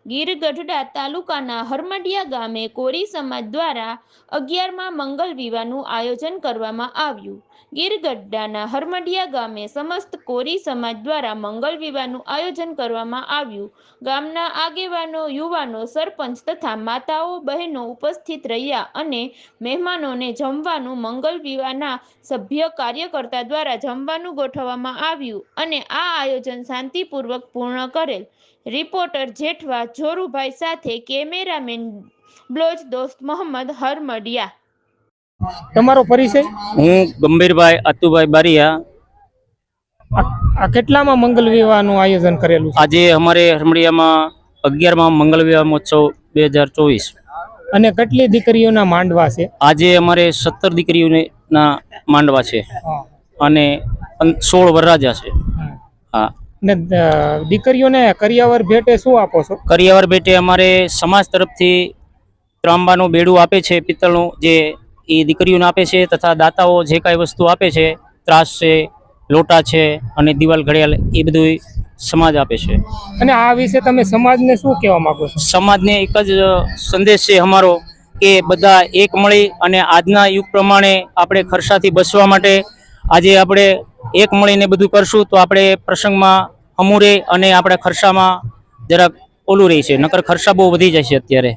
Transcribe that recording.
ગીર ગઢડા તાલુકાના હરમડિયા ગામે કોરી સમાજ દ્વારા 11મા મંગલ વિવાહનું આયોજન કરવામાં આવ્યું। ગીર ગઢડાના હરમડિયા ગામે સમસ્ત કોરી સમાજ દ્વારા મંગલ વિવાહનું આયોજન કરવામાં આવ્યું। ગામના આગેવાનો, યુવાનો, સરપંચ તથા માતાઓ બહેનો ઉપસ્થિત રહ્યા અને મહેમાનોને જમવાનું મંગલ વિવાહના સભ્ય કાર્યકર્તા દ્વારા જમવાનું ગોઠવવામાં આવ્યું અને આ આયોજન શાંતિપૂર્વક પૂર્ણ કરેલ। રિપોર્ટર જેઠવા જોરુભાઈ સાથે કેમેરામેન બ્લોચ દોસ્ત મોહમ્મદ હરમડિયા। તમારો પરિચય? હું ગંભીરભાઈ અતુભાઈ બારિયા। આ કેટલામાં મંગલ વિવાહનું આયોજન કરેલું છે? આજે અમારે હરમડિયામાં 11મા મંગલ વિવાહ મહોત્સવ 2024 અને કેટલી દીકરીઓના માંડવા છે? આજે અમારે 17 દીકરીઓના માંડવા છે અને 16 વરરાજા છે। હા, ને દીકરીઓને કરિયાવર ભેટે શું આપો છો? કરિયાવર ભેટે અમારે સમાજ તરફથી ત્રાંબાનું બેડું આપે છે, પિત્તળનું, જે એ દીકરીઓને આપે છે તથા દાતાઓ જે કાંઈ વસ્તુ આપે છે, ત્રાસ છે, લોટા છે અને દિવાલ ઘડિયાળ, એ બધું સમાજ આપે છે। અને આ વિશે તમે સમાજને શું કહેવા માંગો છો? સમાજને એક જ સંદેશ છે અમારો કે બધા એક મળી અને આજના યુગ પ્રમાણે આપણે ખર્ચાથી બચવા માટે આજે આપણે એક મળીને બધું કરશું તો આપણે પ્રસંગમાં અમૂરે અને આપણે ખર્ચામાં જરાક ઓલું રહી છે, નકર ખર્ચા બહુ વધી જાય છે અત્યારે।